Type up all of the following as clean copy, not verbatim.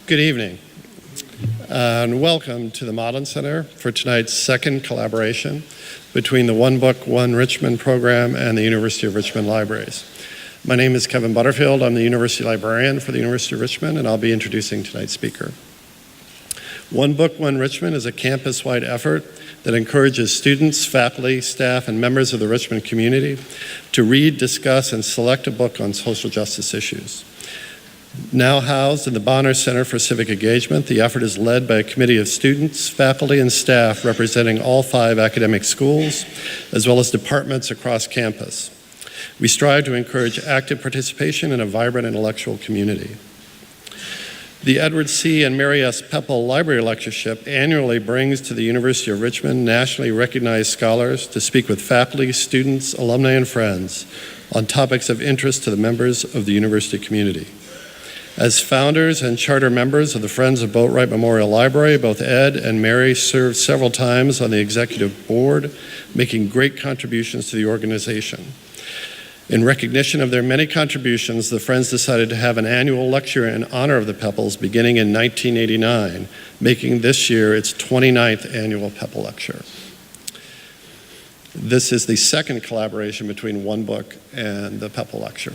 Good evening, and welcome to the Modern Center for tonight's second collaboration between the One Book, One Richmond program and the University of Richmond Libraries. My name is Kevin Butterfield. I'm the University Librarian for the University of Richmond, and I'll be introducing tonight's speaker. One Book, One Richmond is a campus-wide effort that encourages students, faculty, staff, and members of the Richmond community to read, discuss, and select a book on social justice issues. Now housed in the Bonner Center for Civic Engagement, the effort is led by a committee of students, faculty, and staff representing all 5 academic schools, as well as departments across campus. We strive to encourage active participation in a vibrant intellectual community. The Edward C. and Mary S. Peple Library Lectureship annually brings to the University of Richmond nationally recognized scholars to speak with faculty, students, alumni, and friends on topics of interest to the members of the university community. As founders and charter members of the Friends of Boatwright Memorial Library, both Ed and Mary served several times on the executive board, making great contributions to the organization. In recognition of their many contributions, the Friends decided to have an annual lecture in honor of the Peples beginning in 1989, making this year its 29th annual Peple Lecture. This is the second collaboration between One Book and the Peple Lecture.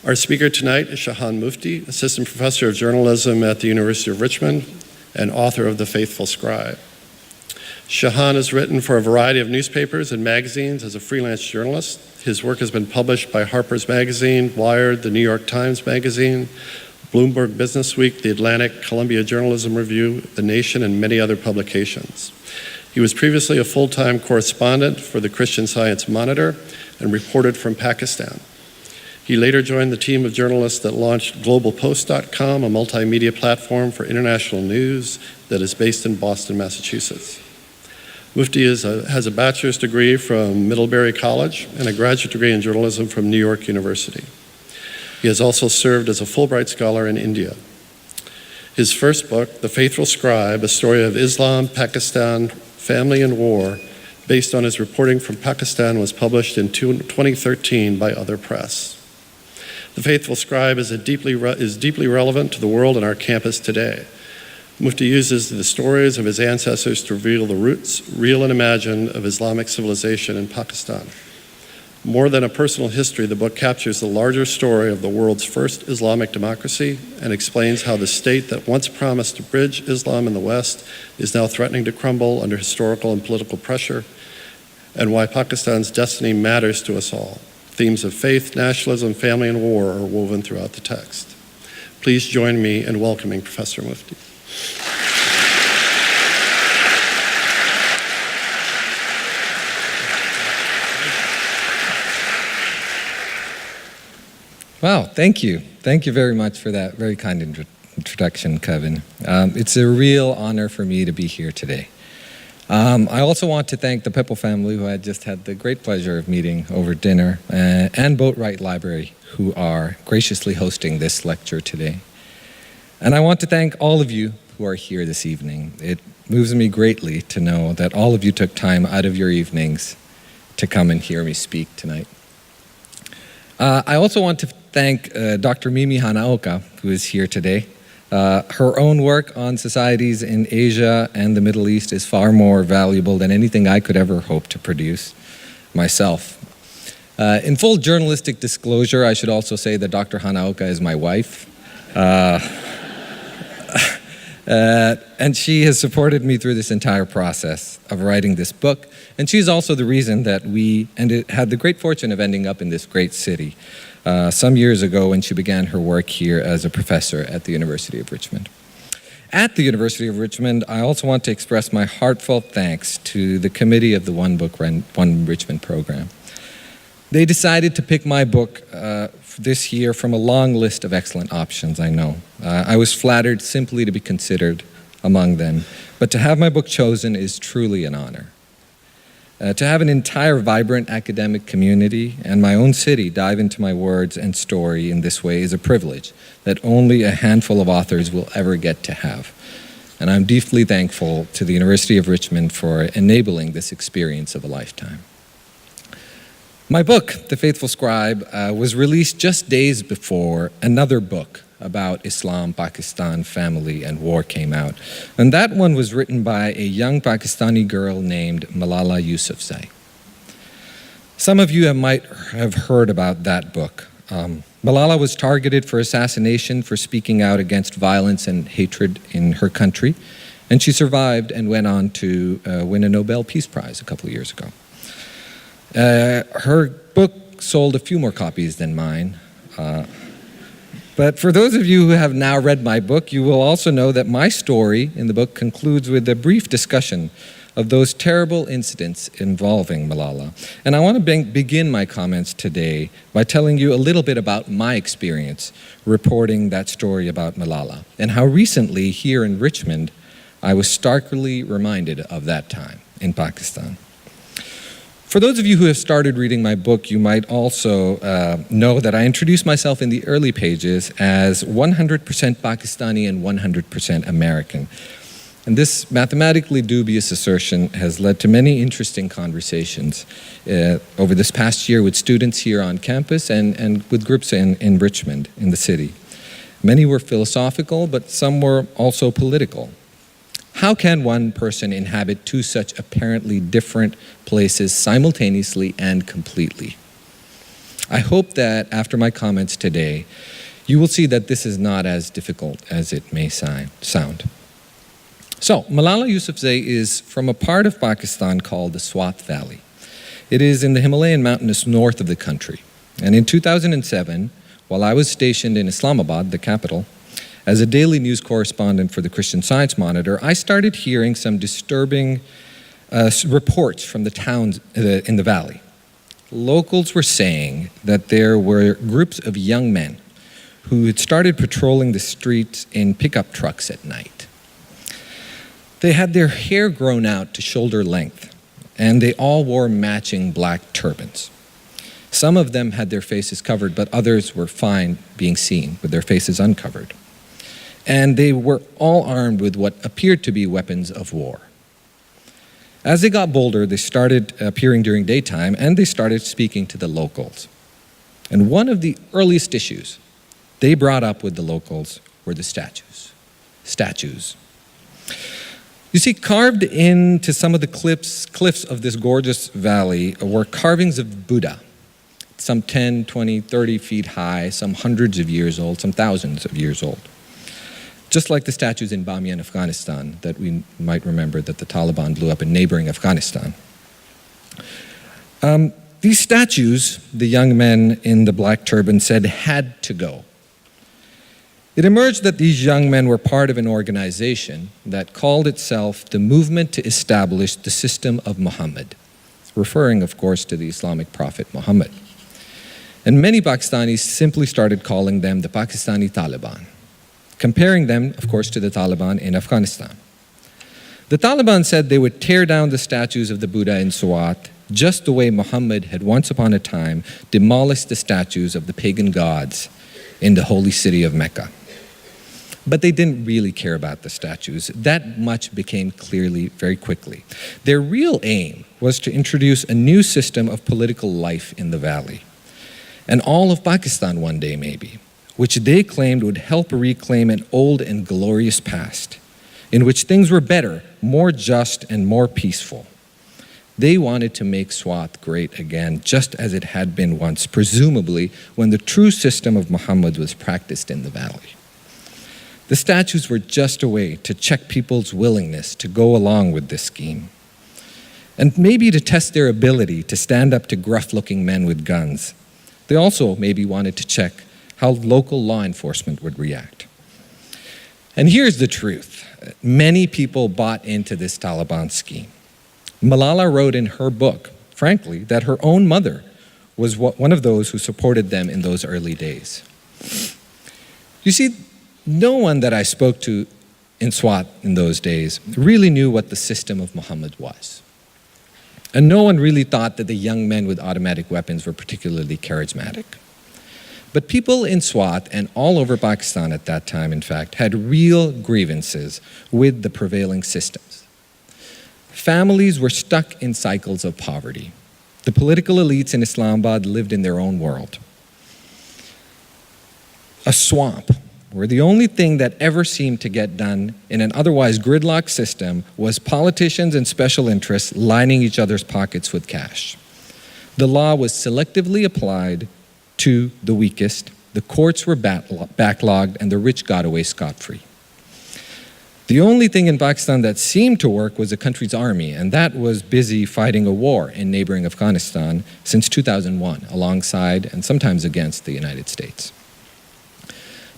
Our speaker tonight is Shahan Mufti, Assistant Professor of Journalism at the University of Richmond and author of The Faithful Scribe. Shahan has written for a variety of newspapers and magazines as a freelance journalist. His work has been published by Harper's Magazine, Wired, the New York Times Magazine, Bloomberg Businessweek, The Atlantic, Columbia Journalism Review, The Nation, and many other publications. He was previously a full-time correspondent for the Christian Science Monitor and reported from Pakistan. He later joined the team of journalists that launched globalpost.com, a multimedia platform for international news that is based in Boston, Massachusetts. Mufti has a bachelor's degree from Middlebury College and a graduate degree in journalism from New York University. He has also served as a Fulbright Scholar in India. His first book, The Faithful Scribe, a story of Islam, Pakistan, family, and war, based on his reporting from Pakistan, was published in 2013 by Other Press. The Faithful Scribe is deeply relevant to the world and our campus today. Mufti uses the stories of his ancestors to reveal the roots, real and imagined, of Islamic civilization in Pakistan. More than a personal history, the book captures the larger story of the world's first Islamic democracy and explains how the state that once promised to bridge Islam in the West is now threatening to crumble under historical and political pressure, and why Pakistan's destiny matters to us all. Themes of faith, nationalism, family, and war are woven throughout the text. Please join me in welcoming Professor Mufti. Wow, thank you. Thank you very much for that very kind introduction, Kevin. It's a real honor for me to be here today. I also want to thank the Peple family, who I just had the great pleasure of meeting over dinner, and Boatwright Library, who are graciously hosting this lecture today. And I want to thank all of you who are here this evening. It moves me greatly to know that all of you took time out of your evenings to come and hear me speak tonight. I also want to thank Dr. Mimi Hanaoka, who is here today. Her own work on societies in Asia and the Middle East is far more valuable than anything I could ever hope to produce myself. In full journalistic disclosure, I should also say that Dr. Hanaoka is my wife. And she has supported me through this entire process of writing this book. And she's also the reason that we had the great fortune of ending up in this great city some years ago when she began her work here as a professor at the University of Richmond. At the University of Richmond, I also want to express my heartfelt thanks to the committee of the One Book, One Richmond program. They decided to pick my book this year from a long list of excellent options, I know. I was flattered simply to be considered among them, but to have my book chosen is truly an honor. To have an entire vibrant academic community and my own city dive into my words and story in this way is a privilege that only a handful of authors will ever get to have. And I'm deeply thankful to the University of Richmond for enabling this experience of a lifetime. My book, The Faithful Scribe, was released just days before another book about Islam, Pakistan, family, and war came out. And that one was written by a young Pakistani girl named Malala Yousafzai. Some of you might have heard about that book. Malala was targeted for assassination for speaking out against violence and hatred in her country, and she survived and went on to win a Nobel Peace Prize a couple of years ago. Her book sold a few more copies than mine. But for those of you who have now read my book, you will also know that my story in the book concludes with a brief discussion of those terrible incidents involving Malala. And I want to begin my comments today by telling you a little bit about my experience reporting that story about Malala and how recently here in Richmond I was starkly reminded of that time in Pakistan. For those of you who have started reading my book, you might also know that I introduced myself in the early pages as 100% Pakistani and 100% American. And this mathematically dubious assertion has led to many interesting conversations over this past year with students here on campus and with groups in Richmond, in the city. Many were philosophical, but some were also political. How can one person inhabit two such apparently different places simultaneously and completely? I hope that after my comments today, you will see that this is not as difficult as it may sound. So, Malala Yousafzai is from a part of Pakistan called the Swat Valley. It is in the Himalayan mountains north of the country. And in 2007, while I was stationed in Islamabad, the capital, as a daily news correspondent for the Christian Science Monitor, I started hearing some disturbing reports from the towns in the valley. Locals were saying that there were groups of young men who had started patrolling the streets in pickup trucks at night. They had their hair grown out to shoulder length, and they all wore matching black turbans. Some of them had their faces covered, but others were fine being seen with their faces uncovered. And they were all armed with what appeared to be weapons of war. As they got bolder, they started appearing during daytime, and they started speaking to the locals. And one of the earliest issues they brought up with the locals were the statues. Statues. You see, carved into some of the cliffs of this gorgeous valley were carvings of Buddha, some 10, 20, 30 feet high, some hundreds of years old, some thousands of years old. Just like the statues in Bamiyan, Afghanistan, that we might remember that the Taliban blew up in neighboring Afghanistan. These statues, the young men in the black turban said, had to go. It emerged that these young men were part of an organization that called itself the Movement to Establish the System of Mohammed, referring, of course, to the Islamic prophet Mohammed. And many Pakistanis simply started calling them the Pakistani Taliban, comparing them, of course, to the Taliban in Afghanistan. The Taliban said they would tear down the statues of the Buddha in Swat, just the way Muhammad had once upon a time demolished the statues of the pagan gods in the holy city of Mecca. But they didn't really care about the statues. That much became clearly very quickly. Their real aim was to introduce a new system of political life in the valley, and all of Pakistan one day maybe, which they claimed would help reclaim an old and glorious past, in which things were better, more just, and more peaceful. They wanted to make Swat great again, just as it had been once, presumably when the true system of Muhammad was practiced in the valley. The statues were just a way to check people's willingness to go along with this scheme, and maybe to test their ability to stand up to gruff-looking men with guns. They also maybe wanted to check how local law enforcement would react. And here's the truth. Many people bought into this Taliban scheme. Malala wrote in her book, frankly, that her own mother was one of those who supported them in those early days. You see, no one that I spoke to in Swat in those days really knew what the system of Muhammad was. And no one really thought that the young men with automatic weapons were particularly charismatic. But people in Swat and all over Pakistan at that time, in fact, had real grievances with the prevailing systems. Families were stuck in cycles of poverty. The political elites in Islamabad lived in their own world. A swamp where the only thing that ever seemed to get done in an otherwise gridlocked system was politicians and special interests lining each other's pockets with cash. The law was selectively applied to the weakest, the courts were backlogged, and the rich got away scot-free. The only thing in Pakistan that seemed to work was the country's army, and that was busy fighting a war in neighboring Afghanistan since 2001, alongside and sometimes against the United States.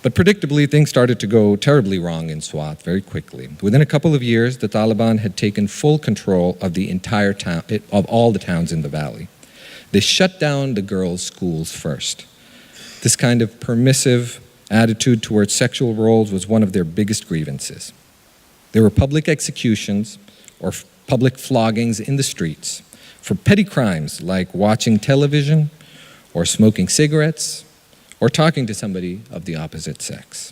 But predictably, things started to go terribly wrong in Swat very quickly. Within a couple of years, the Taliban had taken full control of the entire town, of all the towns in the valley. They shut down the girls' schools first. This kind of permissive attitude towards sexual roles was one of their biggest grievances. There were public executions or public floggings in the streets for petty crimes like watching television or smoking cigarettes or talking to somebody of the opposite sex.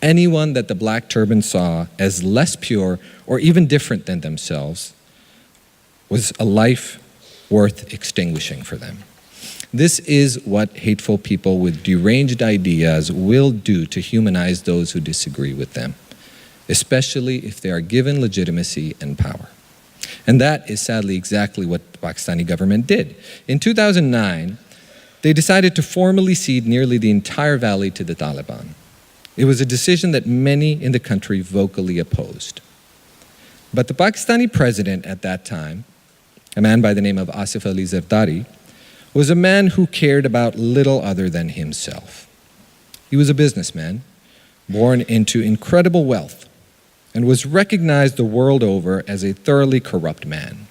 Anyone that the black turban saw as less pure or even different than themselves was a life worth extinguishing for them. This is what hateful people with deranged ideas will do to humanize those who disagree with them, especially if they are given legitimacy and power. And that is sadly exactly what the Pakistani government did. In 2009, they decided to formally cede nearly the entire valley to the Taliban. It was a decision that many in the country vocally opposed. But the Pakistani president at that time, a man by the name of Asif Ali Zardari, was a man who cared about little other than himself. He was a businessman, born into incredible wealth, and was recognized the world over as a thoroughly corrupt man.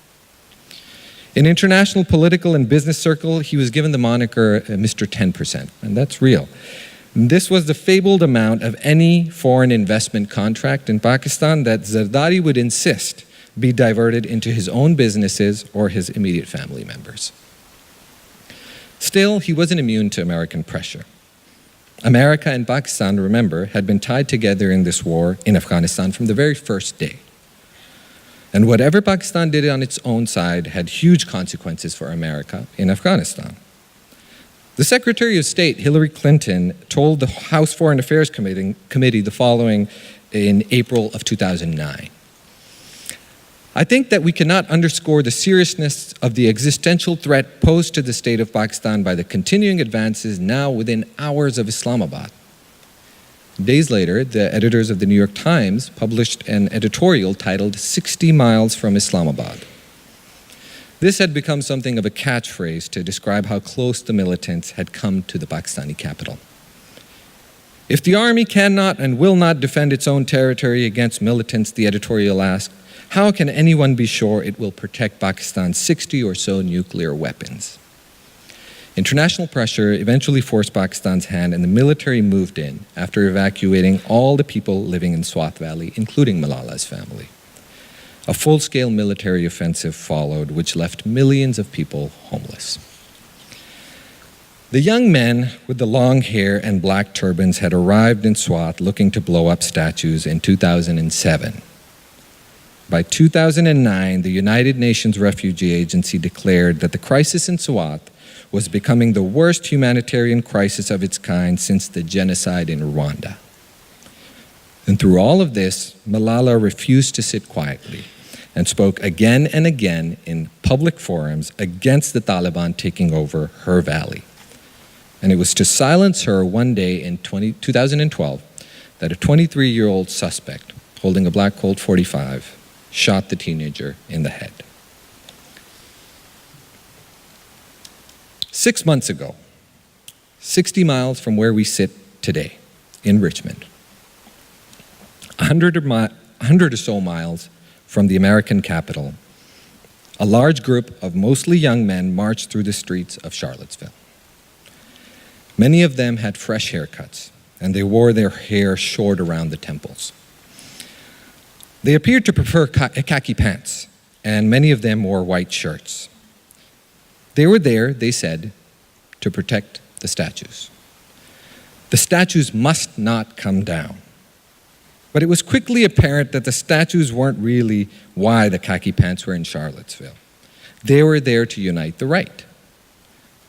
In international political and business circles, he was given the moniker Mr. 10%, and that's real. This was the fabled amount of any foreign investment contract in Pakistan that Zardari would insist be diverted into his own businesses or his immediate family members. Still, he wasn't immune to American pressure. America and Pakistan, remember, had been tied together in this war in Afghanistan from the very first day. And whatever Pakistan did on its own side had huge consequences for America in Afghanistan. The Secretary of State, Hillary Clinton, told the House Foreign Affairs Committee the following in April of 2009. I think that we cannot underscore the seriousness of the existential threat posed to the state of Pakistan by the continuing advances now within hours of Islamabad. Days later, the editors of the New York Times published an editorial titled 60 Miles from Islamabad. This had become something of a catchphrase to describe how close the militants had come to the Pakistani capital. If the army cannot and will not defend its own territory against militants, the editorial asked, how can anyone be sure it will protect Pakistan's 60 or so nuclear weapons? International pressure eventually forced Pakistan's hand, and the military moved in after evacuating all the people living in Swat Valley, including Malala's family. A full-scale military offensive followed, which left millions of people homeless. The young men with the long hair and black turbans had arrived in Swat looking to blow up statues in 2007. By 2009, the United Nations Refugee Agency declared that the crisis in Swat was becoming the worst humanitarian crisis of its kind since the genocide in Rwanda. And through all of this, Malala refused to sit quietly and spoke again and again in public forums against the Taliban taking over her valley. And it was to silence her one day in 2012 that a 23-year-old suspect holding a black Colt .45 shot the teenager in the head. 6 months ago, 60 miles from where we sit today in Richmond, 100 or so miles from the American capital, a large group of mostly young men marched through the streets of Charlottesville. Many of them had fresh haircuts, and they wore their hair short around the temples. They appeared to prefer khaki pants, and many of them wore white shirts. They were there, they said, to protect the statues. The statues must not come down. But it was quickly apparent that the statues weren't really why the khaki pants were in Charlottesville. They were there to unite the right.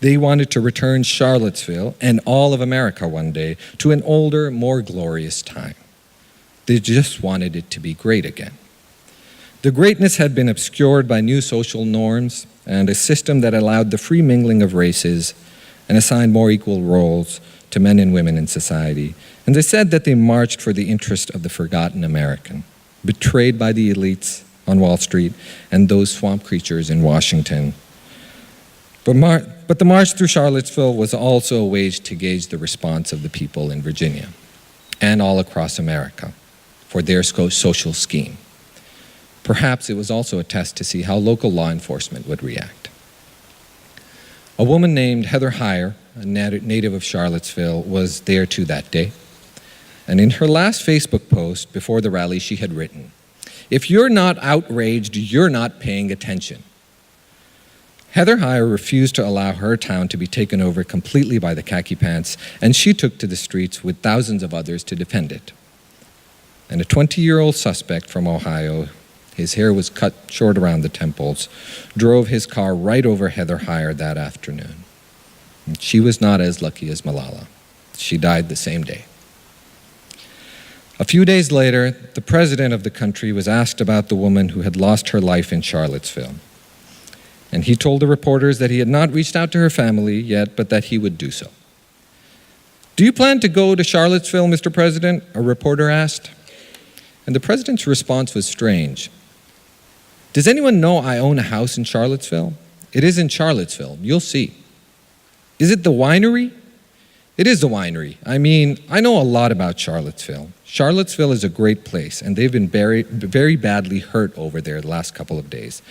They wanted to return Charlottesville and all of America one day to an older, more glorious time. They just wanted it to be great again. The greatness had been obscured by new social norms and a system that allowed the free mingling of races and assigned more equal roles to men and women in society. And they said that they marched for the interest of the forgotten American, betrayed by the elites on Wall Street and those swamp creatures in Washington. But the march through Charlottesville was also a way to gauge the response of the people in Virginia and all across America for their social scheme. Perhaps it was also a test to see how local law enforcement would react. A woman named Heather Heyer, a native of Charlottesville, was there too that day. And in her last Facebook post before the rally, she had written, "If you're not outraged, you're not paying attention." Heather Heyer refused to allow her town to be taken over completely by the khaki pants, and she took to the streets with thousands of others to defend it. And a 20-year-old suspect from Ohio, his hair was cut short around the temples, drove his car right over Heather Heyer that afternoon. And she was not as lucky as Malala. She died the same day. A few days later, the president of the country was asked about the woman who had lost her life in Charlottesville. And he told the reporters that he had not reached out to her family yet, but that he would do so. "Do you plan to go to Charlottesville, Mr. President?" a reporter asked. And the president's response was strange. "Does anyone know I own a house in Charlottesville? It is in Charlottesville. You'll see." "Is it the winery?" "It is the winery. I mean, I know a lot about Charlottesville. Charlottesville is a great place, and they've been very badly hurt over there the last couple of days.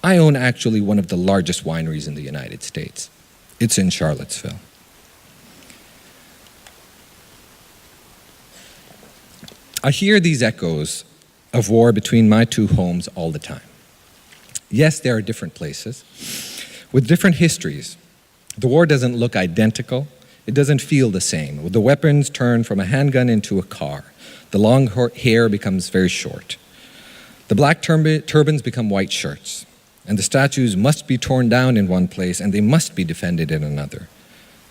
I own actually one of the largest wineries in the United States. It's in Charlottesville." I hear these echoes of war between my two homes all the time. Yes, there are different places with different histories. The war doesn't look identical. It doesn't feel the same. The weapons turn from a handgun into a car. The long hair becomes very short. The black turbans become white shirts. And the statues must be torn down in one place and they must be defended in another.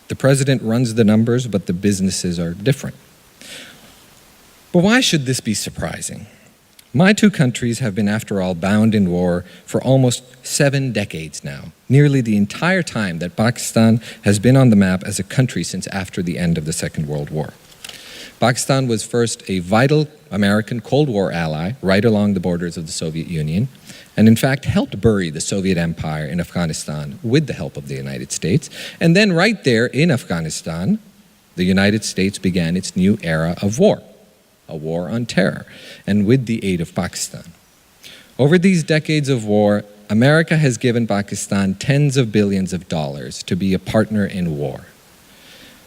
The president runs the numbers, but the businesses are different. But why should this be surprising? My two countries have been, after all, bound in war for almost 7 decades now, nearly the entire time that Pakistan has been on the map as a country since after the end of the Second World War. Pakistan was first a vital American Cold War ally right along the borders of the Soviet Union, and in fact helped bury the Soviet Empire in Afghanistan with the help of the United States. And then right there in Afghanistan, the United States began its new era of war, a war on terror, and with the aid of Pakistan. Over these decades of war, America has given Pakistan tens of billions of dollars to be a partner in war.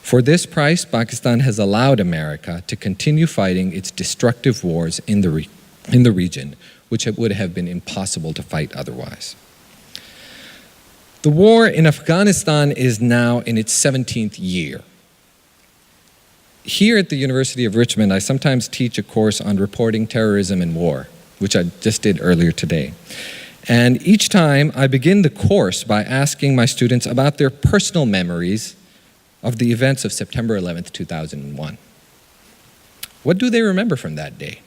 For this price, Pakistan has allowed America to continue fighting its destructive wars in the region, which would have been impossible to fight otherwise. The war in Afghanistan is now in its 17th year. Here at the University of Richmond, I sometimes teach a course on reporting terrorism and war, which I just did earlier today. And each time I begin the course by asking my students about their personal memories of the events of September 11th, 2001. What do they remember from that day?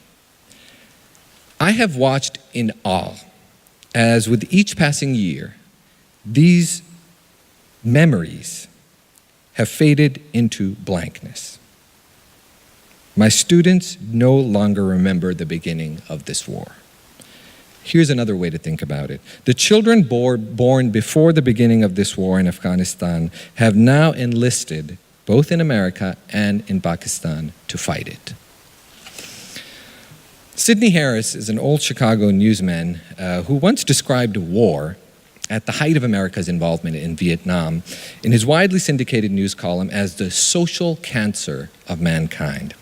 I have watched in awe as with each passing year, these memories have faded into blankness. My students no longer remember the beginning of this war. Here's another way to think about it. The children born before the beginning of this war in Afghanistan have now enlisted, both in America and in Pakistan, to fight it. Sidney Harris is an old Chicago newsman who once described war at the height of America's involvement in Vietnam in his widely syndicated news column as the social cancer of mankind.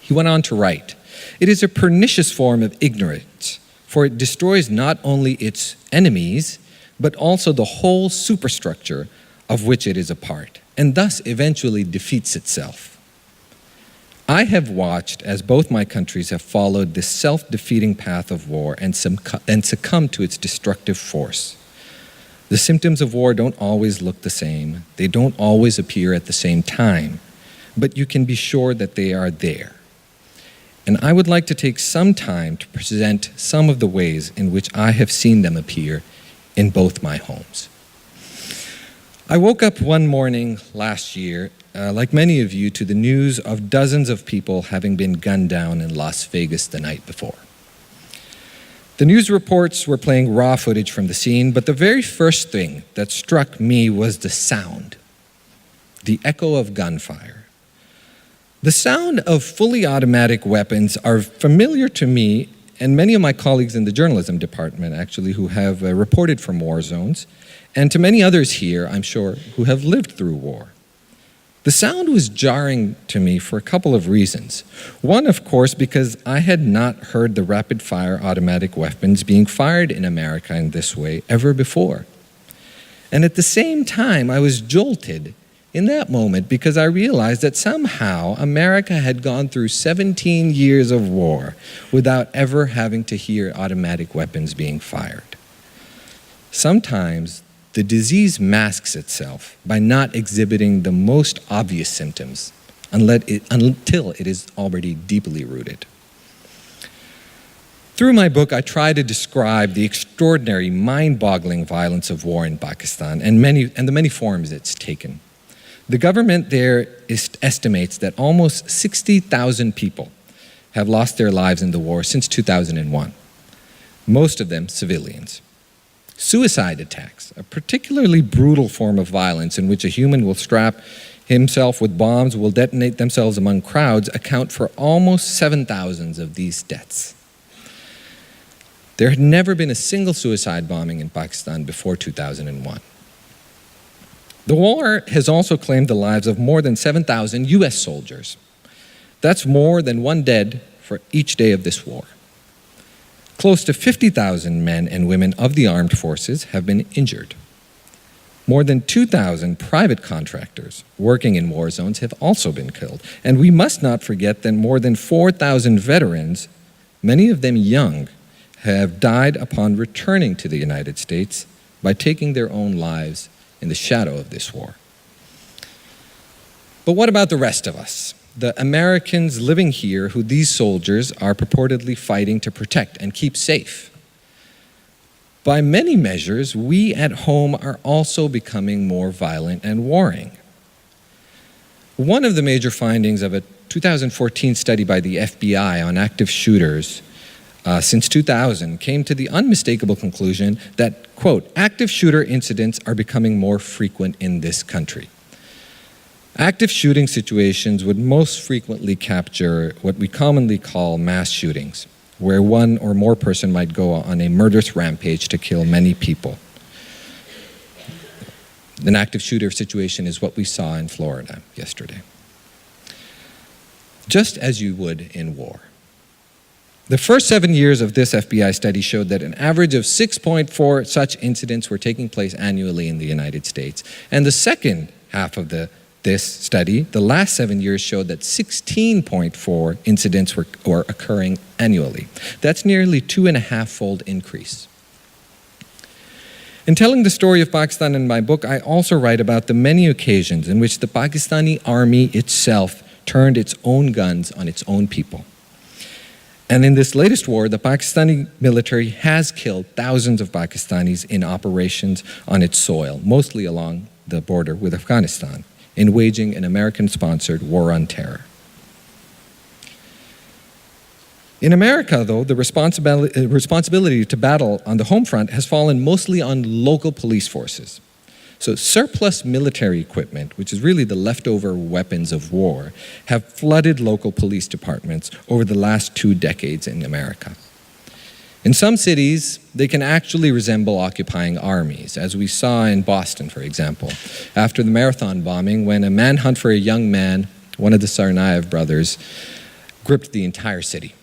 He went on to write, "It is a pernicious form of ignorance, for it destroys not only its enemies, but also the whole superstructure of which it is a part, and thus eventually defeats itself. I have watched as both my countries have followed this self-defeating path of war and succumbed to its destructive force. The symptoms of war don't always look the same. They don't always appear at the same time, but you can be sure that they are there. And I would like to take some time to present some of the ways in which I have seen them appear in both my homes. I woke up one morning last year, like many of you, to the news of dozens of people having been gunned down in Las Vegas the night before. The news reports were playing raw footage from the scene, but the very first thing that struck me was the sound, the echo of gunfire. The sound of fully automatic weapons are familiar to me and many of my colleagues in the journalism department, actually, who have reported from war zones, and to many others here, I'm sure, who have lived through war. The sound was jarring to me for a couple of reasons. One, of course, because I had not heard the rapid-fire automatic weapons being fired in America in this way ever before. And at the same time, I was jolted in that moment because I realized that somehow America had gone through 17 years of war without ever having to hear automatic weapons being fired. Sometimes the disease masks itself by not exhibiting the most obvious symptoms until it is already deeply rooted. Through my book, I try to describe the extraordinary, mind-boggling violence of war in Pakistan and the many forms it's taken. The government there estimates that almost 60,000 people have lost their lives in the war since 2001, most of them civilians. Suicide attacks, a particularly brutal form of violence in which a human will strap himself with bombs, will detonate themselves among crowds, account for almost 7,000 of these deaths. There had never been a single suicide bombing in Pakistan before 2001. The war has also claimed the lives of more than 7,000 US soldiers. That's more than one dead for each day of this war. Close to 50,000 men and women of the armed forces have been injured. More than 2,000 private contractors working in war zones have also been killed. And we must not forget that more than 4,000 veterans, many of them young, have died upon returning to the United States by taking their own lives in the shadow of this war. But what about the rest of us? The Americans living here who these soldiers are purportedly fighting to protect and keep safe. By many measures, we at home are also becoming more violent and warring. One of the major findings of a 2014 study by the FBI on active shooters since 2000 came to the unmistakable conclusion that, quote, active shooter incidents are becoming more frequent in this country. Active shooting situations would most frequently capture what we commonly call mass shootings, where one or more person might go on a murderous rampage to kill many people. An active shooter situation is what we saw in Florida yesterday. Just as you would in war. The first 7 years of this FBI study showed that an average of 6.4 such incidents were taking place annually in the United States. And the second half of this study, the last 7 years, showed that 16.4 incidents were occurring annually. That's nearly 2.5-fold increase. In telling the story of Pakistan in my book, I also write about the many occasions in which the Pakistani army itself turned its own guns on its own people. And in this latest war, the Pakistani military has killed thousands of Pakistanis in operations on its soil, mostly along the border with Afghanistan, in waging an American-sponsored war on terror. In America, though, the responsibility to battle on the home front has fallen mostly on local police forces. So surplus military equipment, which is really the leftover weapons of war, have flooded local police departments over the last 2 decades in America. In some cities, they can actually resemble occupying armies, as we saw in Boston, for example, after the Marathon bombing, when a manhunt for a young man, one of the Tsarnaev brothers, gripped the entire city.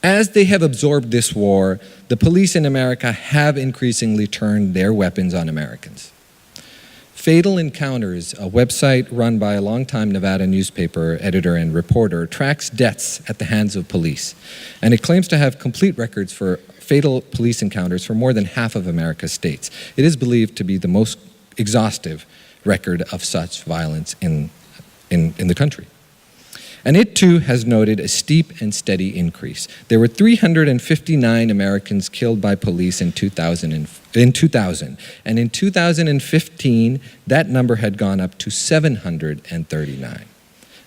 As they have absorbed this war, the police in America have increasingly turned their weapons on Americans. Fatal Encounters, a website run by a longtime Nevada newspaper editor and reporter, tracks deaths at the hands of police, and it claims to have complete records for fatal police encounters for more than half of America's states. It is believed to be the most exhaustive record of such violence in the country. And it too has noted a steep and steady increase. There were 359 Americans killed by police in 2000, and in 2015, that number had gone up to 739.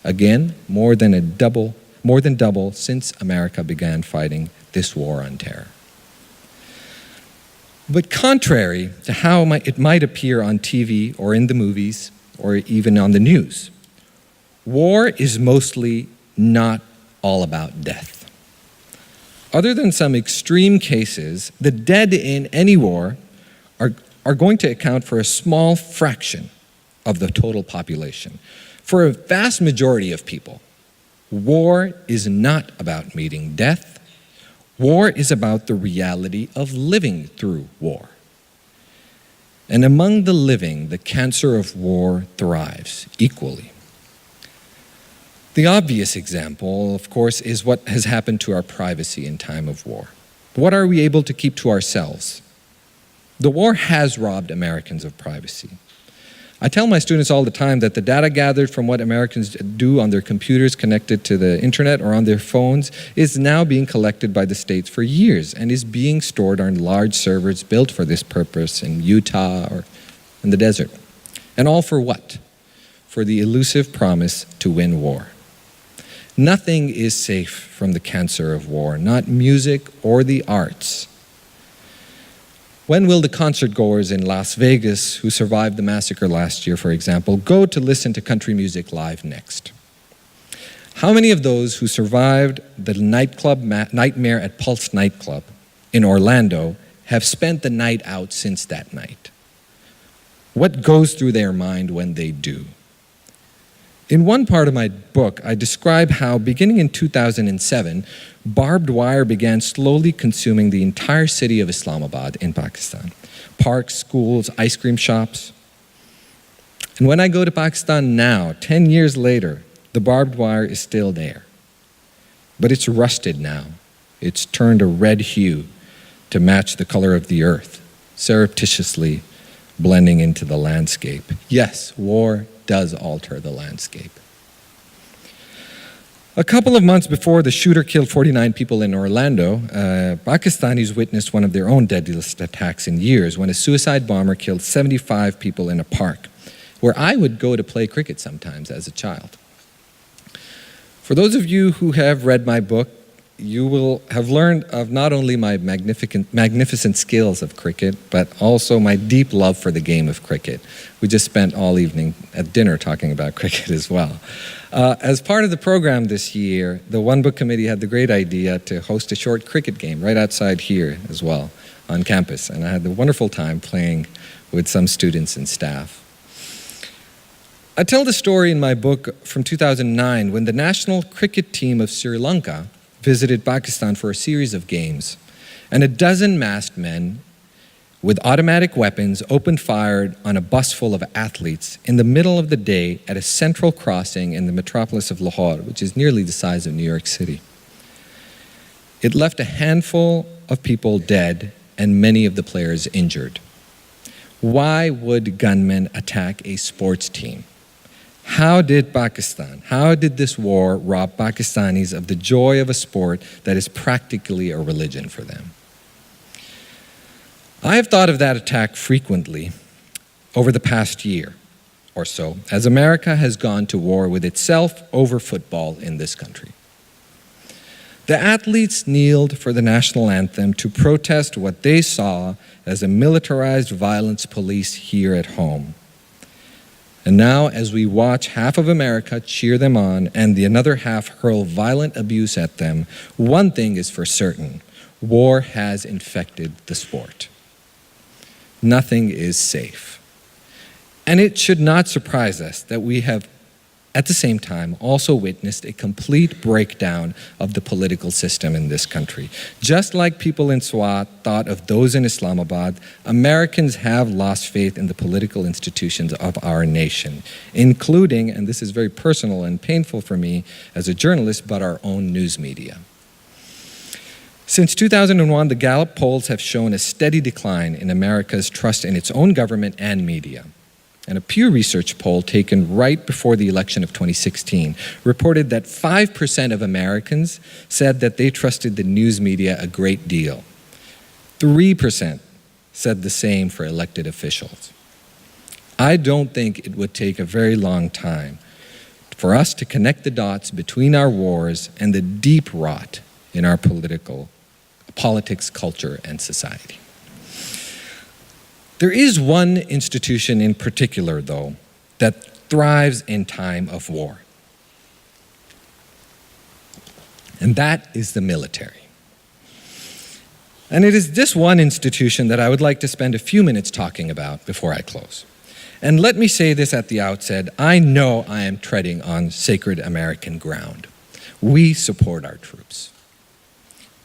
Again, more than double since America began fighting this war on terror. But contrary to how it might appear on TV or in the movies or even on the news, war is mostly not all about death. Other than some extreme cases, the dead in any war are going to account for a small fraction of the total population. For a vast majority of people, war is not about meeting death. War is about the reality of living through war. And among the living, the cancer of war thrives equally. The obvious example, of course, is what has happened to our privacy in time of war. What are we able to keep to ourselves? The war has robbed Americans of privacy. I tell my students all the time that the data gathered from what Americans do on their computers connected to the internet or on their phones is now being collected by the states for years and is being stored on large servers built for this purpose in Utah or in the desert. And all for what? For the elusive promise to win war. Nothing is safe from the cancer of war, not music or the arts. When will the concert goers in Las Vegas who survived the massacre last year, for example, go to listen to country music live next? How many of those who survived the nightmare at Pulse nightclub in Orlando have spent the night out since that night? What goes through their mind when they do? In one part of my book, I describe how, beginning in 2007, barbed wire began slowly consuming the entire city of Islamabad in Pakistan. Parks, schools, ice cream shops. And when I go to Pakistan now, 10 years later, the barbed wire is still there. But it's rusted now. It's turned a red hue to match the color of the earth, surreptitiously blending into the landscape. Yes, war does alter the landscape. A couple of months before the shooter killed 49 people in Orlando, Pakistanis witnessed one of their own deadliest attacks in years when a suicide bomber killed 75 people in a park, where I would go to play cricket sometimes as a child. For those of you who have read my book, you will have learned of not only my magnificent skills of cricket, but also my deep love for the game of cricket. We just spent all evening at dinner talking about cricket as well. As part of the program this year, the One Book Committee had the great idea to host a short cricket game right outside here as well on campus, and I had the wonderful time playing with some students and staff. I tell the story in my book from 2009 when the national cricket team of Sri Lanka visited Pakistan for a series of games, and a dozen masked men with automatic weapons opened fire on a bus full of athletes in the middle of the day at a central crossing in the metropolis of Lahore, which is nearly the size of New York City. It left a handful of people dead and many of the players injured. Why would gunmen attack a sports team? How did this war rob Pakistanis of the joy of a sport that is practically a religion for them? I have thought of that attack frequently over the past year or so, as America has gone to war with itself over football in this country. The athletes kneeled for the national anthem to protest what they saw as a militarized violence police here at home. And now, as we watch half of America cheer them on and the other half hurl violent abuse at them, one thing is for certain: war has infected the sport. Nothing is safe. And it should not surprise us that we have, at the same time, also witnessed a complete breakdown of the political system in this country. Just like people in Swat thought of those in Islamabad, Americans have lost faith in the political institutions of our nation, including, and this is very personal and painful for me as a journalist, but our own news media. Since 2001, the Gallup polls have shown a steady decline in America's trust in its own government and media. And a Pew Research poll taken right before the election of 2016 reported that 5% of Americans said that they trusted the news media a great deal. 3% said the same for elected officials. I don't think it would take a very long time for us to connect the dots between our wars and the deep rot in our politics, culture, and society. There is one institution in particular, though, that thrives in time of war. And that is the military. And it is this one institution that I would like to spend a few minutes talking about before I close. And let me say this at the outset, I know I am treading on sacred American ground. We support our troops.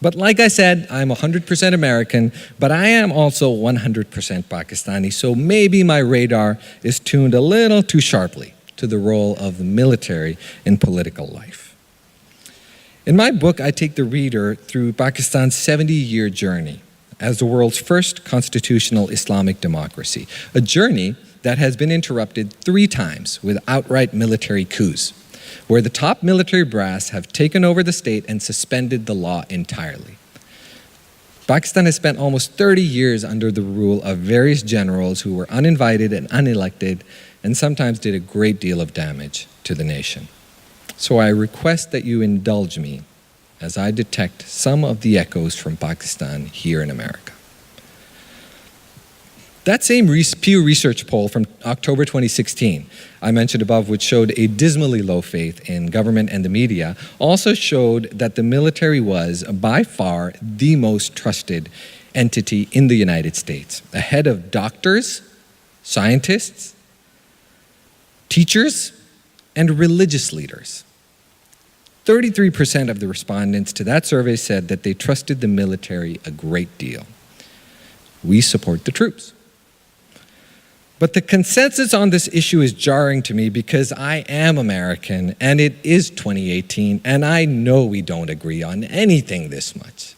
But like I said, I'm 100% American, but I am also 100% Pakistani, so maybe my radar is tuned a little too sharply to the role of the military in political life. In my book, I take the reader through Pakistan's 70-year journey as the world's first constitutional Islamic democracy, a journey that has been interrupted 3 times with outright military coups, where the top military brass have taken over the state and suspended the law entirely. Pakistan has spent almost 30 years under the rule of various generals who were uninvited and unelected and sometimes did a great deal of damage to the nation. So I request that you indulge me as I detect some of the echoes from Pakistan here in America. That same Pew Research poll from October 2016 I mentioned above, which showed a dismally low faith in government and the media, also showed that the military was, by far, the most trusted entity in the United States, ahead of doctors, scientists, teachers, and religious leaders. 33% of the respondents to that survey said that they trusted the military a great deal. We support the troops. But the consensus on this issue is jarring to me because I am American and it is 2018 and I know we don't agree on anything this much.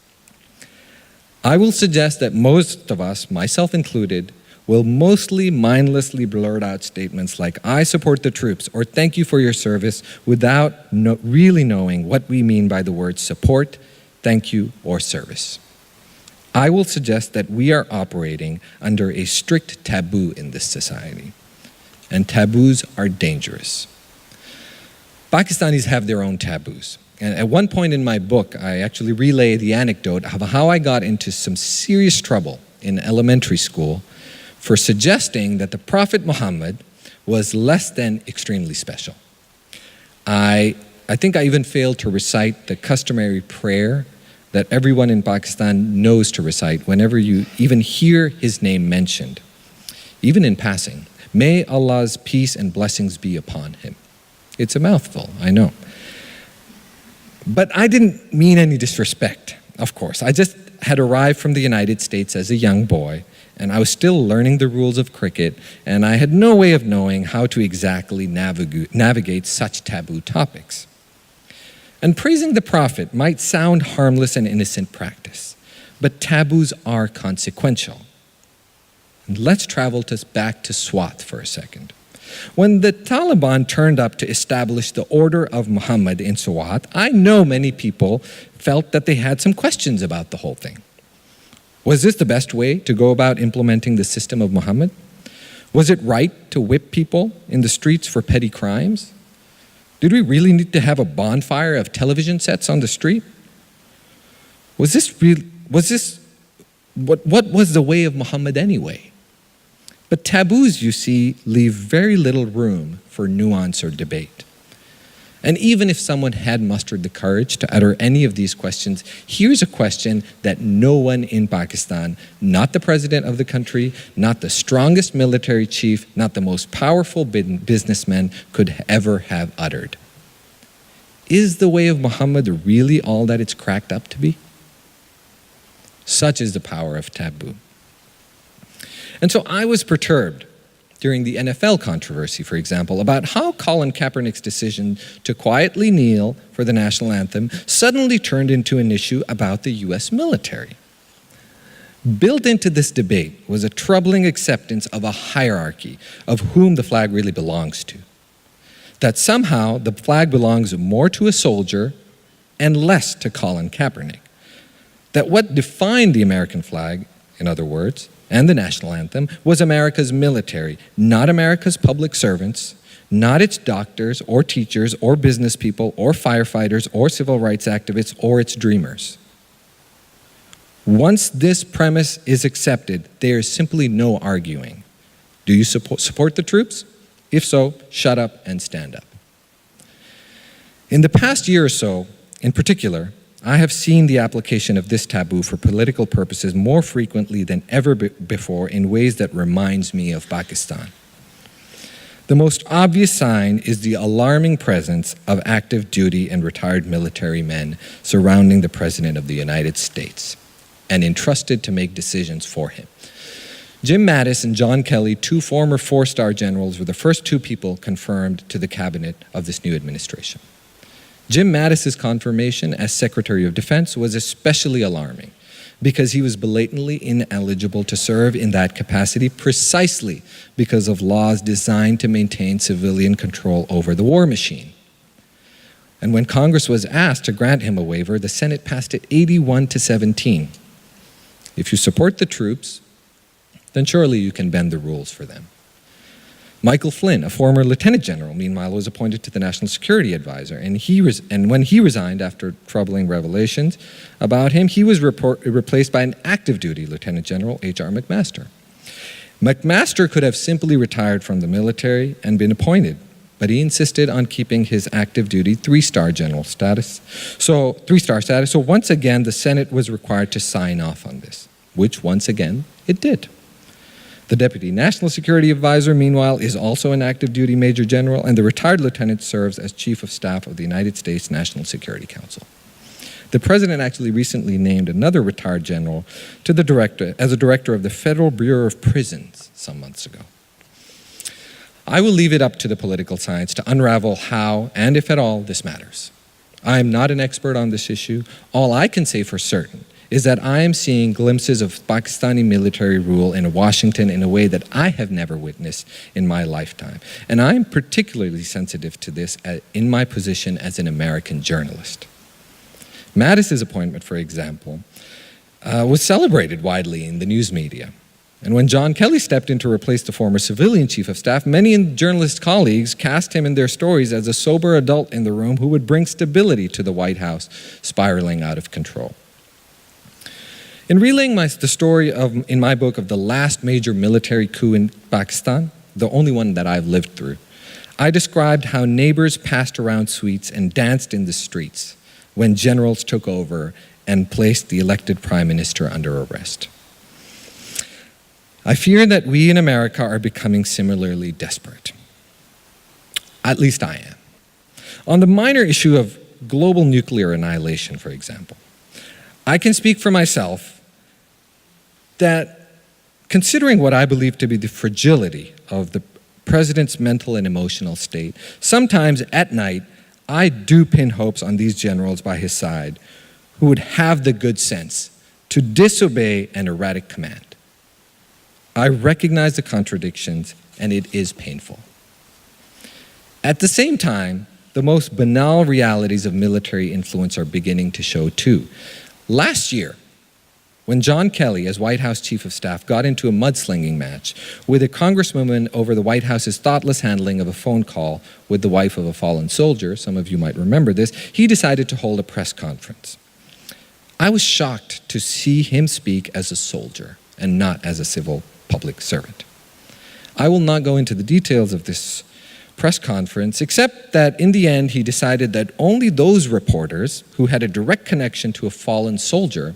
I will suggest that most of us, myself included, will mostly mindlessly blurt out statements like, I support the troops, or thank you for your service, without really knowing what we mean by the words support, thank you, or service. I will suggest that we are operating under a strict taboo in this society, and taboos are dangerous. Pakistanis have their own taboos, and at one point in my book, I actually relay the anecdote of how I got into some serious trouble in elementary school for suggesting that the Prophet Mohammed was less than extremely special. I think I even failed to recite the customary prayer that everyone in Pakistan knows to recite whenever you even hear his name mentioned, even in passing. May Allah's peace and blessings be upon him. It's a mouthful, I know. But I didn't mean any disrespect, of course. I just had arrived from the United States as a young boy, and I was still learning the rules of cricket, and I had no way of knowing how to exactly navigate such taboo topics. And praising the Prophet might sound harmless and innocent practice, but taboos are consequential. And let's travel back to Swat for a second. When the Taliban turned up to establish the Order of Muhammad in Swat, I know many people felt that they had some questions about the whole thing. Was this the best way to go about implementing the system of Muhammad? Was it right to whip people in the streets for petty crimes? Did we really need to have a bonfire of television sets on the street? What was the way of Muhammad anyway? But taboos, you see, leave very little room for nuance or debate. And even if someone had mustered the courage to utter any of these questions, here's a question that no one in Pakistan, not the president of the country, not the strongest military chief, not the most powerful businessman could ever have uttered. Is the way of Muhammad really all that it's cracked up to be? Such is the power of taboo. And so I was perturbed during the NFL controversy, for example, about how Colin Kaepernick's decision to quietly kneel for the national anthem suddenly turned into an issue about the US military. Built into this debate was a troubling acceptance of a hierarchy of whom the flag really belongs to. That somehow the flag belongs more to a soldier and less to Colin Kaepernick. That what defined the American flag, in other words, and the national anthem, was America's military, not America's public servants, not its doctors or teachers or business people or firefighters or civil rights activists or its dreamers. Once this premise is accepted, there is simply no arguing. Do you support the troops? If so, shut up and stand up. In the past year or so, in particular, I have seen the application of this taboo for political purposes more frequently than ever before in ways that reminds me of Pakistan. The most obvious sign is the alarming presence of active duty and retired military men surrounding the President of the United States and entrusted to make decisions for him. Jim Mattis and John Kelly, two former four-star generals, were the first two people confirmed to the cabinet of this new administration. Jim Mattis's confirmation as Secretary of Defense was especially alarming because he was blatantly ineligible to serve in that capacity precisely because of laws designed to maintain civilian control over the war machine. And when Congress was asked to grant him a waiver, the Senate passed it 81-17. If you support the troops, then surely you can bend the rules for them. Michael Flynn, a former lieutenant general, meanwhile, was appointed to the National Security Advisor, and when he resigned after troubling revelations about him, he was replaced by an active duty Lieutenant General, H.R. McMaster. McMaster could have simply retired from the military and been appointed, but he insisted on keeping his active duty three-star status. So once again, the Senate was required to sign off on this, which once again it did. The Deputy National Security Advisor, meanwhile, is also an active duty Major General, and the retired lieutenant serves as Chief of Staff of the United States National Security Council. The President actually recently named another retired general to the as a director of the Federal Bureau of Prisons some months ago. I will leave it up to the political science to unravel how, and if at all, this matters. I am not an expert on this issue. All I can say for certain is that I am seeing glimpses of Pakistani military rule in Washington in a way that I have never witnessed in my lifetime. And I am particularly sensitive to this in my position as an American journalist. Mattis's appointment, for example, was celebrated widely in the news media. And when John Kelly stepped in to replace the former civilian chief of staff, many journalist colleagues cast him in their stories as a sober adult in the room who would bring stability to the White House spiraling out of control. In relaying the story in my book of the last major military coup in Pakistan, the only one that I've lived through, I described how neighbors passed around sweets and danced in the streets when generals took over and placed the elected prime minister under arrest. I fear that we in America are becoming similarly desperate. At least I am. On the minor issue of global nuclear annihilation, for example, I can speak for myself that considering what I believe to be the fragility of the president's mental and emotional state, sometimes at night, I do pin hopes on these generals by his side who would have the good sense to disobey an erratic command. I recognize the contradictions, and it is painful. At the same time, the most banal realities of military influence are beginning to show too. Last year, when John Kelly, as White House Chief of Staff, got into a mudslinging match with a congresswoman over the White House's thoughtless handling of a phone call with the wife of a fallen soldier, some of you might remember this, he decided to hold a press conference. I was shocked to see him speak as a soldier and not as a civil public servant. I will not go into the details of this press conference, except that in the end he decided that only those reporters who had a direct connection to a fallen soldier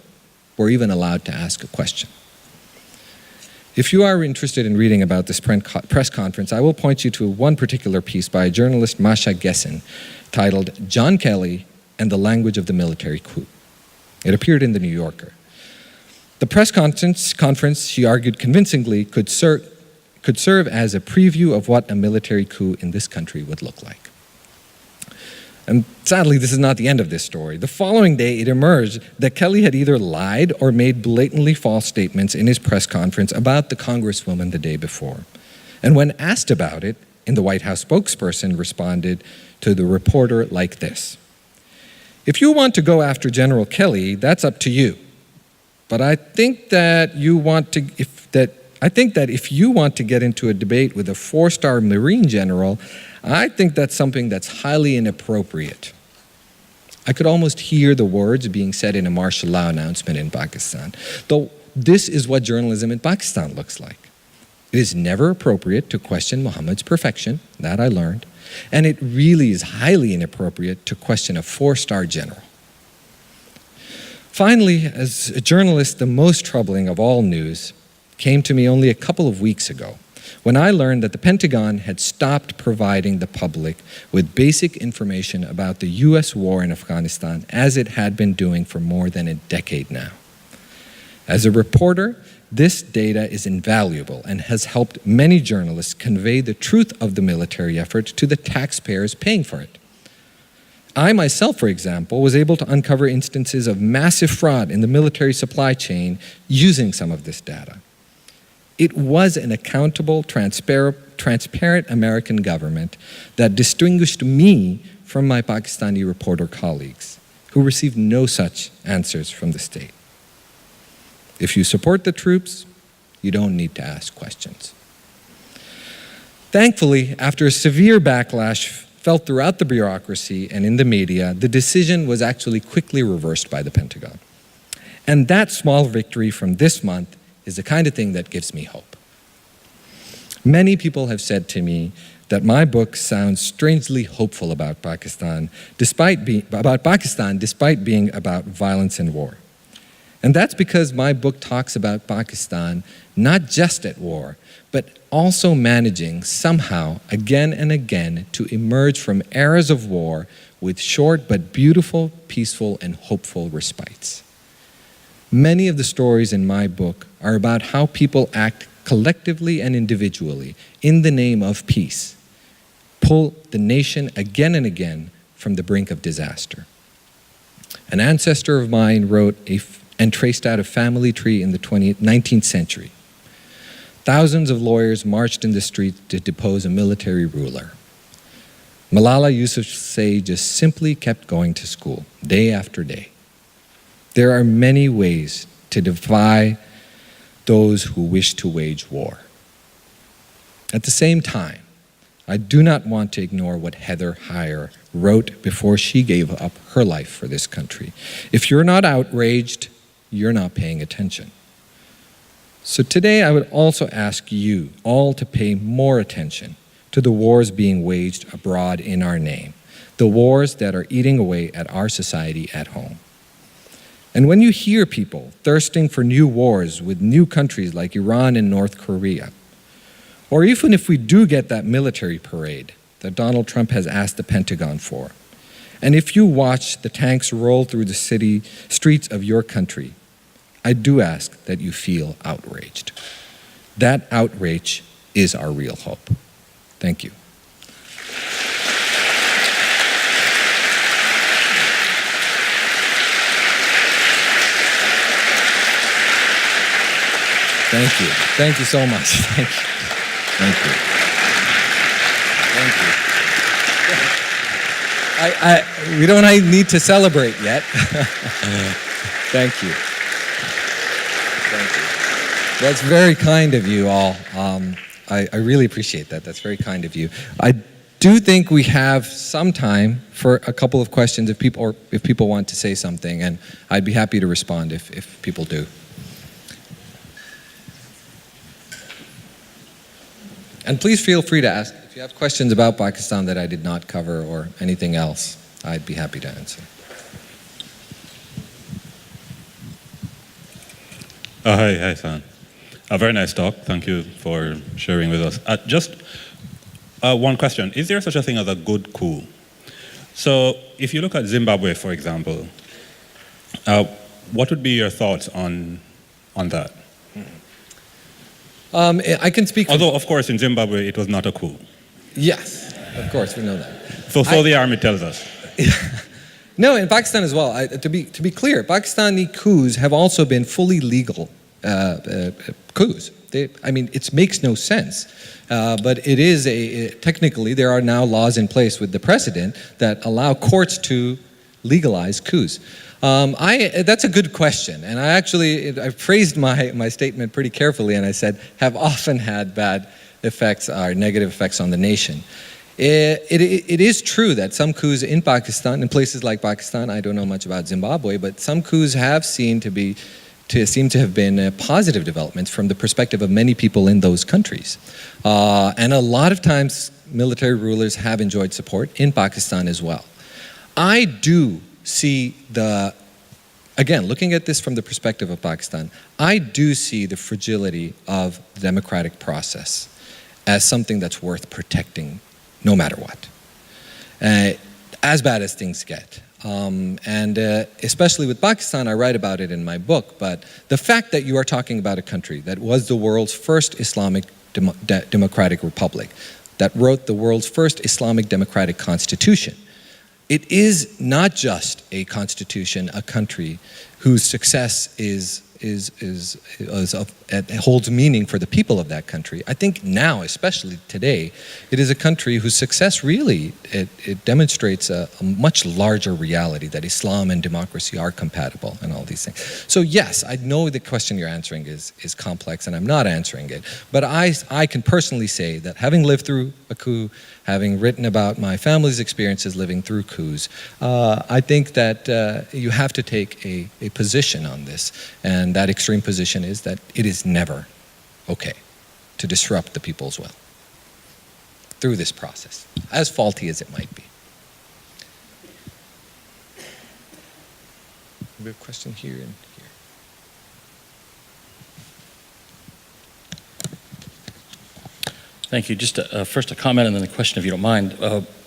were even allowed to ask a question. If you are interested in reading about this press conference, I will point you to one particular piece by journalist Masha Gessen titled "John Kelly and the Language of the Military Coup." It appeared in The New Yorker. The press conference, she argued convincingly, could could serve as a preview of what a military coup in this country would look like. And sadly, this is not the end of this story. The following day, it emerged that Kelly had either lied or made blatantly false statements in his press conference about the Congresswoman the day before. And when asked about it, the White House spokesperson responded to the reporter like this: "If you want to go after General Kelly, that's up to you. But I think that if you want to get into a debate with a 4-star Marine general, I think that's something that's highly inappropriate." I could almost hear the words being said in a martial law announcement in Pakistan, though this is what journalism in Pakistan looks like. It is never appropriate to question Mohammed's perfection, that I learned, and it really is highly inappropriate to question a 4-star general. Finally, as a journalist, the most troubling of all news came to me only a couple of weeks ago, when I learned that the Pentagon had stopped providing the public with basic information about the U.S. war in Afghanistan, as it had been doing for more than a decade now. As a reporter, this data is invaluable and has helped many journalists convey the truth of the military effort to the taxpayers paying for it. I myself, for example, was able to uncover instances of massive fraud in the military supply chain using some of this data. It was an accountable, transparent American government that distinguished me from my Pakistani reporter colleagues, who received no such answers from the state. If you support the troops, you don't need to ask questions. Thankfully, after a severe backlash felt throughout the bureaucracy and in the media, the decision was actually quickly reversed by the Pentagon. And that small victory from this month is the kind of thing that gives me hope. Many people have said to me that my book sounds strangely hopeful about Pakistan, despite being about violence and war. And that's because my book talks about Pakistan not just at war, but also managing somehow again and again to emerge from eras of war with short but beautiful, peaceful, and hopeful respites. Many of the stories in my book are about how people act collectively and individually in the name of peace, pull the nation again and again from the brink of disaster. An ancestor of mine wrote and traced out a family tree in the 19th century. Thousands of lawyers marched in the streets to depose a military ruler. Malala Yousafzai just simply kept going to school, day after day. There are many ways to defy those who wish to wage war. At the same time, I do not want to ignore what Heather Heyer wrote before she gave up her life for this country. If you're not outraged, you're not paying attention. So today I would also ask you all to pay more attention to the wars being waged abroad in our name, the wars that are eating away at our society at home. And when you hear people thirsting for new wars with new countries like Iran and North Korea, or even if we do get that military parade that Donald Trump has asked the Pentagon for, and if you watch the tanks roll through the streets of your country, I do ask that you feel outraged. That outrage is our real hope. Thank you. Thank you. Thank you so much. Thank you. Thank you. Thank you. We don't need to celebrate yet. Thank you. Thank you. That's very kind of you all. I really appreciate that. That's very kind of you. I do think we have some time for a couple of questions if people want to say something, and I'd be happy to respond if people do. And please feel free to ask. If you have questions about Pakistan that I did not cover or anything else, I'd be happy to answer. Hi, Shahan. A very nice talk. Thank you for sharing with us. Just one question. Is there such a thing as a good coup? So if you look at Zimbabwe, for example, what would be your thoughts on that? I can speak. Although, of course, in Zimbabwe, it was not a coup. Yes, of course, we know that. So the army tells us. No, in Pakistan as well. To be clear, Pakistani coups have also been fully legal coups. It makes no sense, but it is technically there are now laws in place with the precedent that allow courts to legalize coups. That's a good question, and I phrased my statement pretty carefully, and I said have often had bad effects or negative effects on the nation. It is true that some coups in Pakistan, in places like Pakistan, I don't know much about Zimbabwe, but some coups have seem to have been positive developments from the perspective of many people in those countries. And a lot of times military rulers have enjoyed support in Pakistan as well. I do see again, looking at this from the perspective of Pakistan, I do see the fragility of the democratic process as something that's worth protecting no matter what, as bad as things get. Especially with Pakistan, I write about it in my book, but the fact that you are talking about a country that was the world's first Islamic democratic republic, that wrote the world's first Islamic democratic constitution, it is not just a constitution, a country whose success holds meaning for the people of that country. I think now, especially today, it is a country whose success really it demonstrates a much larger reality that Islam and democracy are compatible and all these things. So yes, I know the question you're answering is complex, and I'm not answering it. But I can personally say that having lived through a coup, having written about my family's experiences living through coups, I think that you have to take a position on this, and that extreme position is that it is never okay to disrupt the people's will through this process, as faulty as it might be. We have a question here and here. Thank you. Just first a comment and then a question, if you don't mind.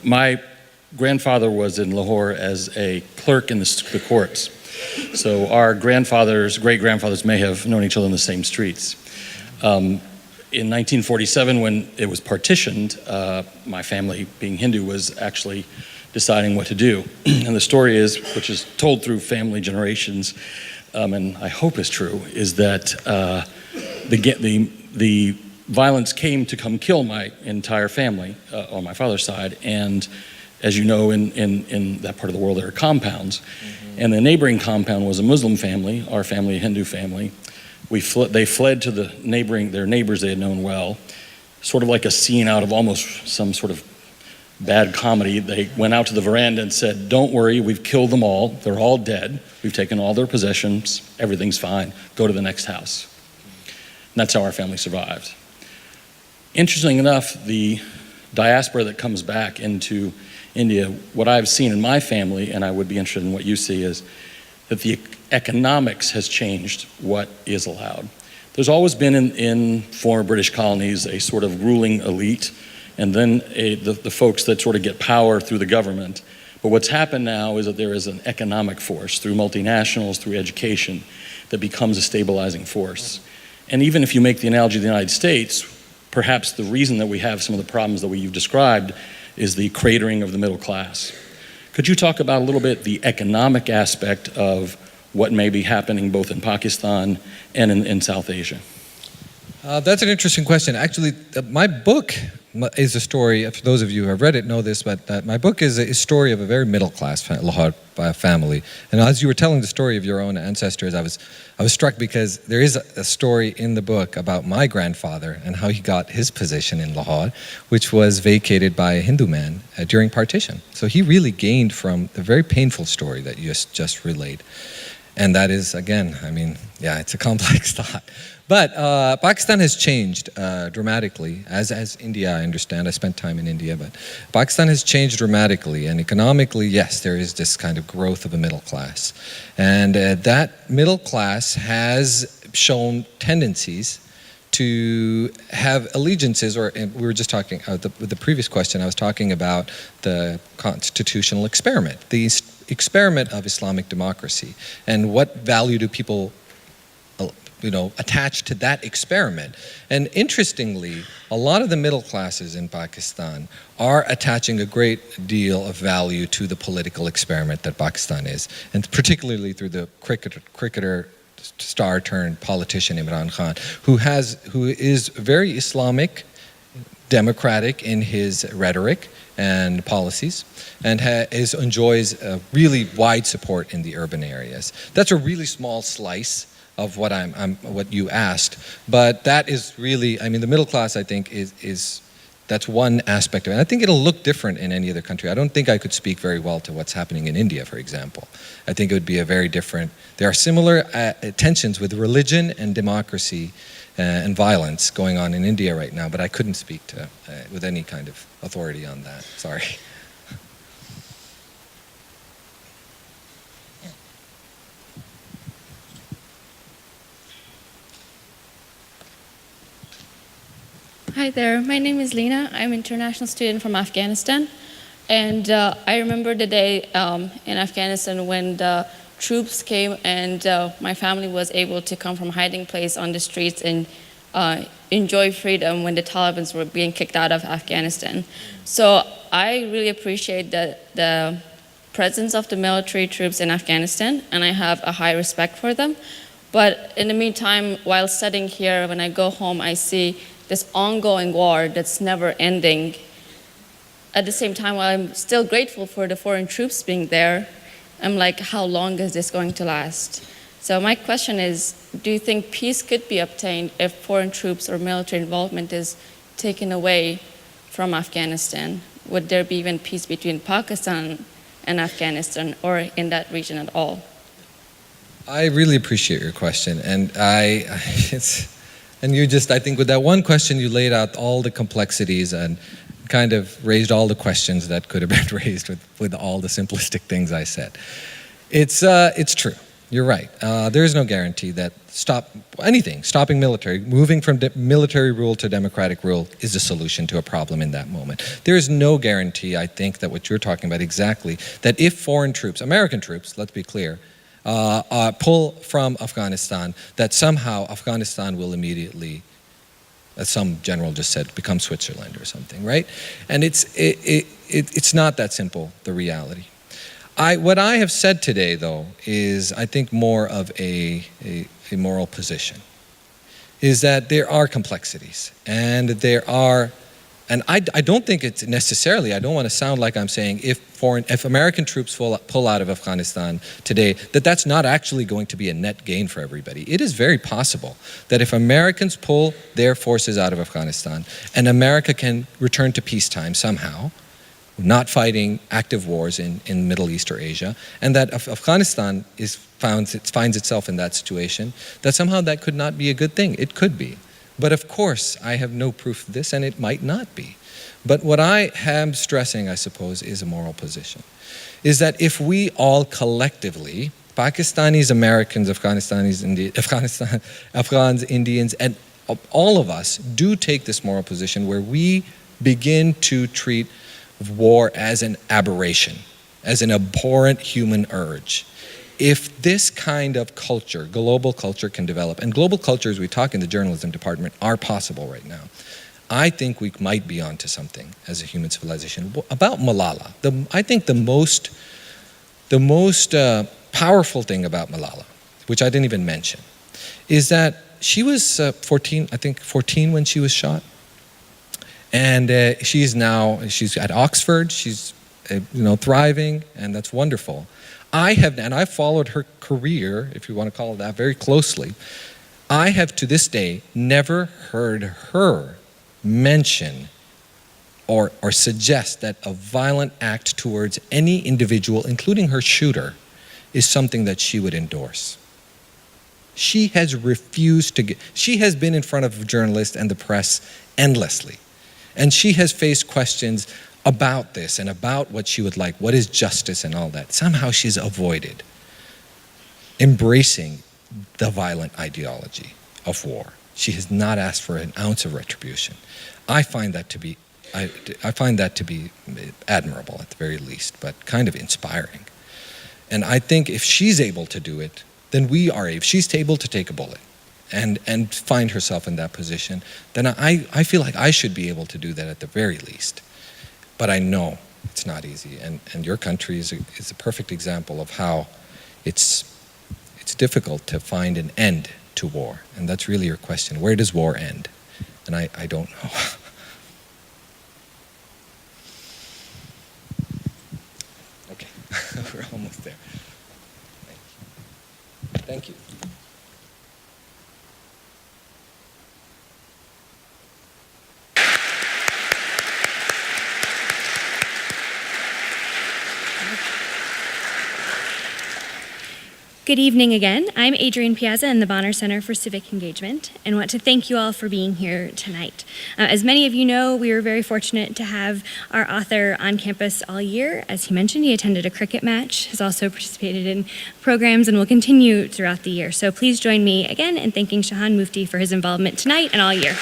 My grandfather was in Lahore as a clerk in the courts. So our great-grandfathers may have known each other in the same streets. In 1947, when it was partitioned, my family, being Hindu, was actually deciding what to do. And the story is, which is told through family generations, and I hope is true, is that the violence came to come kill my entire family on my father's side. And as you know, in that part of the world, there are compounds. And the neighboring compound was a Muslim family, our family, a Hindu family. They fled to their neighbors they had known well, sort of like a scene out of almost some sort of bad comedy. They went out to the veranda and said, "Don't worry, we've killed them all. They're all dead. We've taken all their possessions. Everything's fine. Go to the next house." And that's how our family survived. Interesting enough, the diaspora that comes back into India, what I've seen in my family, and I would be interested in what you see, is that the economics has changed what is allowed. There's always been in former British colonies a sort of ruling elite, and then the folks that sort of get power through the government. But what's happened now is that there is an economic force through multinationals, through education, that becomes a stabilizing force. And even if you make the analogy of the United States, perhaps the reason that we have some of the problems that you've described is the cratering of the middle class. Could you talk about a little bit the economic aspect of what may be happening both in Pakistan and in South Asia? That's an interesting question. Actually, my book is a story, for those of you who have read it know this, but my book is a story of a very middle-class Lahore family. And as you were telling the story of your own ancestors, I was struck because there is a story in the book about my grandfather and how he got his position in Lahore, which was vacated by a Hindu man during partition. So he really gained from the very painful story that you just relayed. And that is, again, it's a complex thought. But Pakistan has changed dramatically, as India, I understand. I spent time in India, but Pakistan has changed dramatically. And economically, yes, there is this kind of growth of a middle class. And that middle class has shown tendencies to have allegiances, we were just talking, with the previous question, I was talking about the constitutional experiment, the experiment of Islamic democracy, and what value do people attached to that experiment. And interestingly, a lot of the middle classes in Pakistan are attaching a great deal of value to the political experiment that Pakistan is, and particularly through the cricketer star turned politician Imran Khan, who is very Islamic, democratic in his rhetoric and policies, and enjoys really wide support in the urban areas. That's a really small slice of what what you asked, but that is really, the middle class, I think, that's one aspect of it. I think it'll look different in any other country. I don't think I could speak very well to what's happening in India, for example. I think it would be a very different. There are similar tensions with religion and democracy and violence going on in India right now, but I couldn't speak to with any kind of authority on that. Sorry. Hi there, my name is Lena. I'm an international student from Afghanistan. And I remember the day in Afghanistan when the troops came and my family was able to come from hiding place on the streets and enjoy freedom when the Taliban were being kicked out of Afghanistan. So I really appreciate the presence of the military troops in Afghanistan, and I have a high respect for them. But in the meantime, while studying here, when I go home, I see this ongoing war that's never ending. At the same time, while I'm still grateful for the foreign troops being there, I'm like, how long is this going to last? So my question is, do you think peace could be obtained if foreign troops or military involvement is taken away from Afghanistan? Would there be even peace between Pakistan and Afghanistan or in that region at all? I really appreciate your question, and I think with that one question, you laid out all the complexities and kind of raised all the questions that could have been raised with all the simplistic things I said. It's true. You're right. There is no guarantee that stopping moving from military rule to democratic rule is the solution to a problem in that moment. There is no guarantee, I think, that what you're talking about exactly, that if foreign troops, American troops, let's be clear, pull from Afghanistan, that somehow Afghanistan will immediately, as some general just said, become Switzerland or something, right? And it's not that simple, the reality. What I have said today, though, is I think more of a moral position, is that there are complexities, and I don't think it's necessarily, I don't want to sound like I'm saying if American troops pull out of Afghanistan today, that's not actually going to be a net gain for everybody. It is very possible that if Americans pull their forces out of Afghanistan and America can return to peacetime somehow, not fighting active wars in Middle East or Asia, and that Afghanistan finds itself in that situation, that somehow that could not be a good thing. It could be. But of course, I have no proof of this, and it might not be. But what I am stressing, I suppose, is a moral position. Is that if we all collectively, Pakistanis, Americans, Afghans, Indians, and all of us do take this moral position where we begin to treat war as an aberration, as an abhorrent human urge. If this kind of culture, global culture, can develop, and global cultures we talk in the journalism department are possible right now, I think we might be onto something as a human civilization. About Malala, I think the most powerful thing about Malala, which I didn't even mention, is that she was 14 when she was shot. And she's at Oxford, she's thriving, and that's wonderful. I've followed her career, if you want to call it that, very closely. I have to this day never heard her mention or suggest that a violent act towards any individual, including her shooter, is something that she would endorse. She has refused she has been in front of journalists and the press endlessly. And she has faced questions about this and about what she would like, what is justice and all that. Somehow she's avoided embracing the violent ideology of war. She has not asked for an ounce of retribution. I find that to be admirable at the very least, but kind of inspiring. And I think if she's able to do it, then we are. If she's able to take a bullet and find herself in that position, then I feel like I should be able to do that at the very least. But I know it's not easy, and your country is a perfect example of how it's difficult to find an end to war. And that's really your question. Where does war end? And I don't know. Okay, we're almost there. Thank you. Good evening again. I'm Adrienne Piazza in the Bonner Center for Civic Engagement and want to thank you all for being here tonight. As many of you know, we were very fortunate to have our author on campus all year. As he mentioned, he attended a cricket match, has also participated in programs, and will continue throughout the year. So please join me again in thanking Shahan Mufti for his involvement tonight and all year.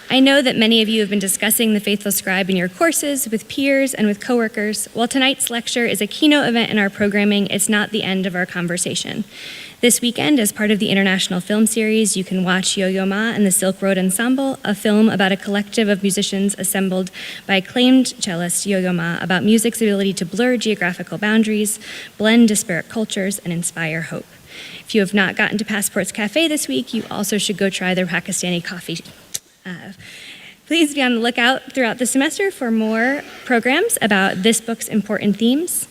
I know that many of you have been discussing the Faithful Scribe in your courses with peers and with coworkers. While tonight's lecture is a keynote event in our programming, it's not the end of our conversation. This weekend, as part of the International Film Series, you can watch Yo-Yo Ma and the Silk Road Ensemble, a film about a collective of musicians assembled by acclaimed cellist Yo-Yo Ma about music's ability to blur geographical boundaries, blend disparate cultures, and inspire hope. If you have not gotten to Passports Cafe this week, you also should go try their Pakistani coffee. Please be on the lookout throughout the semester for more programs about this book's important themes.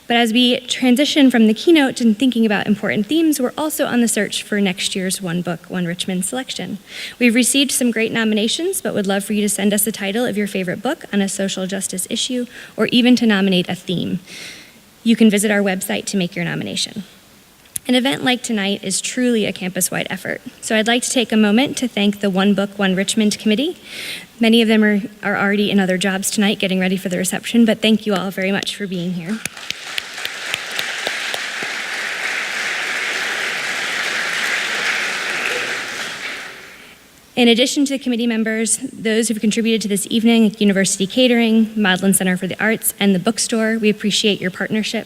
But as we transition from the keynote to thinking about important themes, we're also on the search for next year's One Book, One Richmond selection. We've received some great nominations, but would love for you to send us the title of your favorite book on a social justice issue, or even to nominate a theme. You can visit our website to make your nomination. An event like tonight is truly a campus-wide effort, so I'd like to take a moment to thank the One Book, One Richmond committee. Many of them are already in other jobs tonight getting ready for the reception, but thank you all very much for being here. In addition to the committee members, those who've contributed to this evening, University Catering, Maudlin Center for the Arts, and the bookstore, we appreciate your partnership.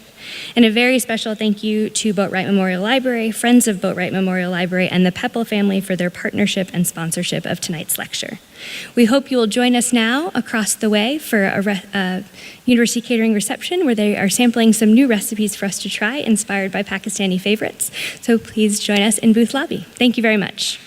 And a very special thank you to Boatwright Memorial Library, Friends of Boatwright Memorial Library, and the Peple family for their partnership and sponsorship of tonight's lecture. We hope you will join us now across the way for a University Catering reception where they are sampling some new recipes for us to try, inspired by Pakistani favorites. So please join us in booth lobby. Thank you very much.